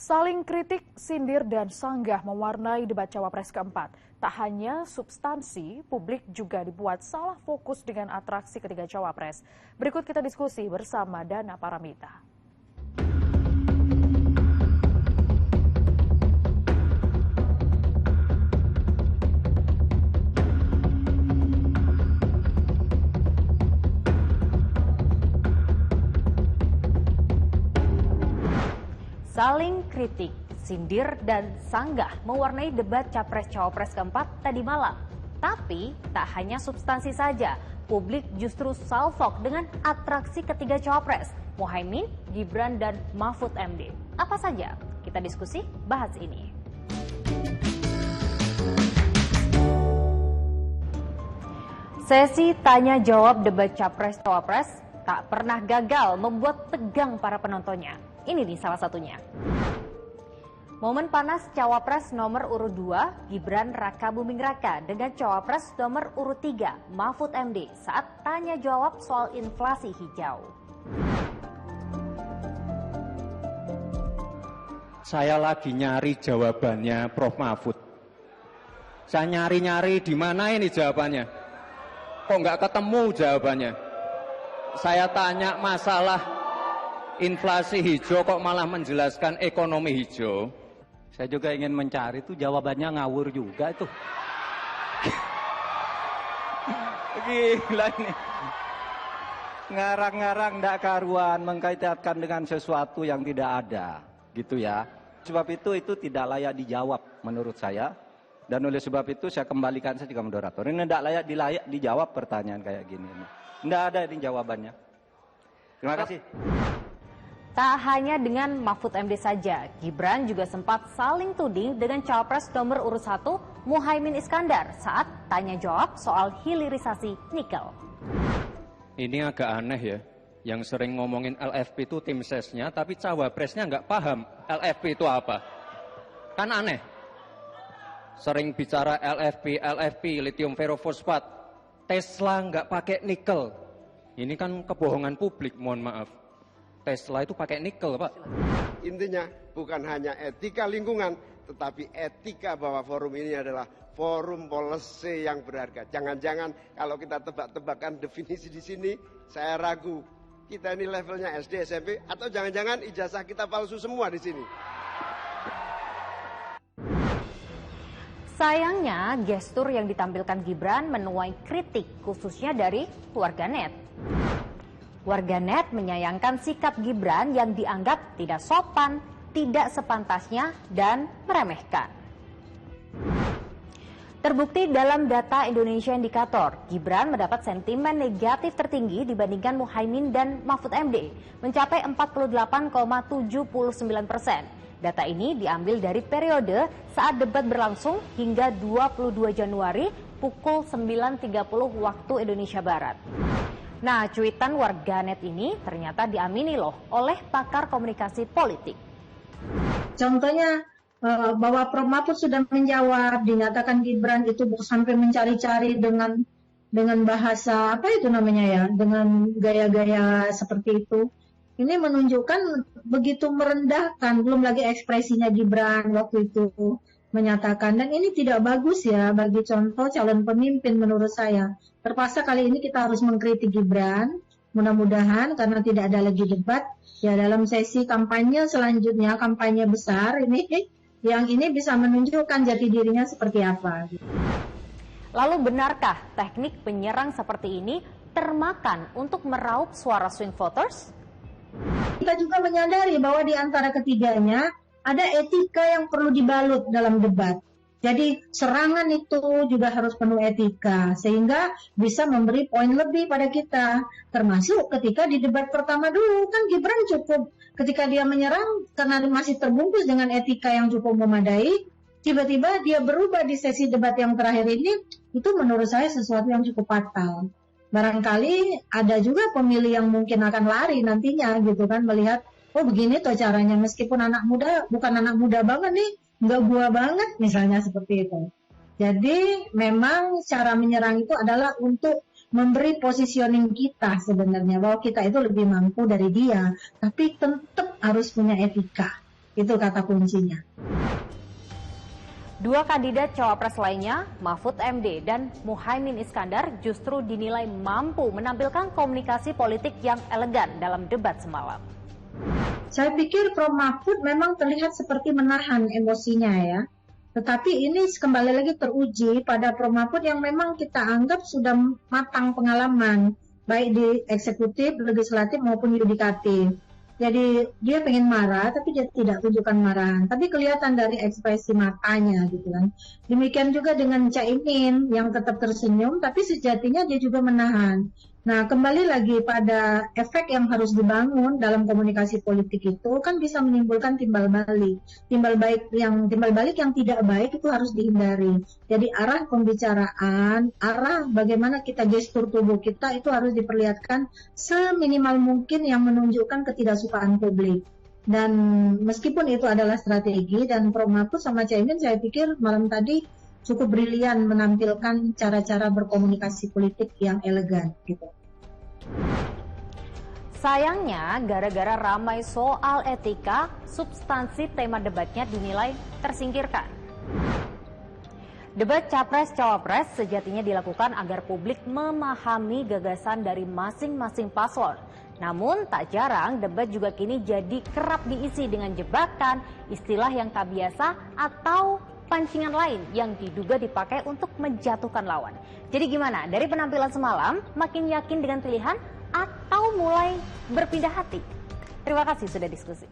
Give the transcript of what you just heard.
Saling kritik, sindir, dan sanggah mewarnai debat Cawapres keempat. Tak hanya substansi, publik juga dibuat salah fokus dengan atraksi ketiga Cawapres. Berikut kita diskusi bersama Dana Paramita. Saling kritik, sindir, dan sanggah mewarnai debat Capres-Cawapres keempat tadi malam. Tapi tak hanya substansi saja, publik justru salfok dengan atraksi ketiga Cawapres, Muhaimin, Gibran, dan Mahfud MD. Apa saja? Kita diskusi, bahas ini. Sesi tanya-jawab debat Capres-Cawapres tak pernah gagal membuat tegang para penontonnya. Ini nih salah satunya. Momen panas Cawapres nomor urut 2, Gibran Raka Buming Raka dengan Cawapres nomor urut 3, Mahfud MD saat tanya jawab soal inflasi hijau. Saya lagi nyari jawabannya Prof. Mahfud. Saya nyari-nyari di mana ini jawabannya. Kok nggak ketemu jawabannya. Saya tanya masalah inflasi hijau kok malah menjelaskan ekonomi hijau. Saya juga ingin mencari itu jawabannya ngawur juga itu. Gila ini. Ngarang-ngarang ndak karuan mengkaitkan dengan sesuatu yang tidak ada, gitu ya. Sebab itu tidak layak dijawab menurut saya. Dan oleh sebab itu saya kembalikan saja ke moderator. Ini tidak layak dijawab pertanyaan kayak gini. Tidak ada ini jawabannya. Terima kasih. Tak hanya dengan Mahfud MD saja, Gibran juga sempat saling tuding dengan Cawapres nomor urut 1, Muhaimin Iskandar saat tanya jawab soal hilirisasi nikel. Ini agak aneh ya, yang sering ngomongin LFP itu tim sesnya, tapi Cawapresnya nggak paham LFP itu apa. Kan aneh. Sering bicara LFP, lithium ferrofosfat, Tesla nggak pakai nikel. Ini kan kebohongan publik, mohon maaf. Tesla itu pakai nikel, Pak. Intinya bukan hanya etika lingkungan, tetapi etika bahwa forum ini adalah forum policy yang berharga. Jangan-jangan kalau kita tebak-tebakan definisi di sini, saya ragu. Kita ini levelnya SD, SMP, atau jangan-jangan ijazah kita palsu semua di sini. Sayangnya, gestur yang ditampilkan Gibran menuai kritik, khususnya dari warganet. Warganet menyayangkan sikap Gibran yang dianggap tidak sopan, tidak sepantasnya, dan meremehkan. Terbukti dalam data Indonesia Indikator, Gibran mendapat sentimen negatif tertinggi dibandingkan Muhaimin dan Mahfud MD, mencapai 48,79%. Data ini diambil dari periode saat debat berlangsung hingga 22 Januari pukul 9.30 waktu Indonesia Barat. Nah, cuitan warganet ini ternyata diamini loh oleh pakar komunikasi politik. Contohnya bahwa Prof. Mahfud sudah menjawab, dinyatakan Gibran itu sampai mencari-cari dengan bahasa apa itu namanya ya, dengan gaya-gaya seperti itu. Ini menunjukkan begitu merendahkan, belum lagi ekspresinya Gibran waktu itu menyatakan, dan ini tidak bagus ya bagi contoh calon pemimpin menurut saya. Terpaksa kali ini kita harus mengkritik Gibran, mudah-mudahan karena tidak ada lagi debat, ya dalam sesi kampanye selanjutnya, kampanye besar ini, yang ini bisa menunjukkan jati dirinya seperti apa. Lalu benarkah teknik penyerang seperti ini termakan untuk meraup suara swing voters? Kita juga menyadari bahwa di antara ketiganya ada etika yang perlu dibalut dalam debat. Jadi serangan itu juga harus penuh etika, sehingga bisa memberi poin lebih pada kita. Termasuk ketika di debat pertama dulu, kan Gibran cukup ketika dia menyerang, karena masih terbungkus dengan etika yang cukup memadai, tiba-tiba dia berubah di sesi debat yang terakhir ini, itu menurut saya sesuatu yang cukup fatal. Barangkali ada juga pemilih yang mungkin akan lari nantinya gitu kan, melihat oh begini tuh caranya, meskipun anak muda, bukan anak muda banget nih, nggak gua banget misalnya seperti itu. Jadi memang cara menyerang itu adalah untuk memberi positioning kita sebenarnya, bahwa kita itu lebih mampu dari dia, tapi tetap harus punya etika. Itu kata kuncinya. Dua kandidat cawapres lainnya, Mahfud MD dan Muhaimin Iskandar, justru dinilai mampu menampilkan komunikasi politik yang elegan dalam debat semalam. Saya pikir Prof. Mahfud memang terlihat seperti menahan emosinya ya. Tetapi ini kembali lagi teruji pada Prof. Mahfud yang memang kita anggap sudah matang pengalaman, baik di eksekutif, legislatif maupun yudikatif. Jadi dia pengen marah, tapi dia tidak tunjukkan marahan. Tapi kelihatan dari ekspresi matanya gitu kan. Demikian juga dengan Caimin yang tetap tersenyum, tapi sejatinya dia juga menahan. Nah, kembali lagi pada efek yang harus dibangun dalam komunikasi politik itu kan bisa menimbulkan timbal balik. Timbal balik yang tidak baik itu harus dihindari. Jadi arah pembicaraan, arah bagaimana kita gestur tubuh kita itu harus diperlihatkan seminimal mungkin yang menunjukkan ketidaksukaan publik. Dan meskipun itu adalah strategi, dan Prof. Mahfud sama Caimin saya pikir malam tadi cukup brilian menampilkan cara-cara berkomunikasi politik yang elegan gitu. Sayangnya, gara-gara ramai soal etika, substansi tema debatnya dinilai tersingkirkan. Debat Capres-Cawapres sejatinya dilakukan agar publik memahami gagasan dari masing-masing paslon. Namun tak jarang debat juga kini jadi kerap diisi dengan jebakan, istilah yang tak biasa atau pancingan lain yang diduga dipakai untuk menjatuhkan lawan. Jadi gimana? Dari penampilan semalam, makin yakin dengan pilihan atau mulai berpindah hati? Terima kasih sudah diskusi.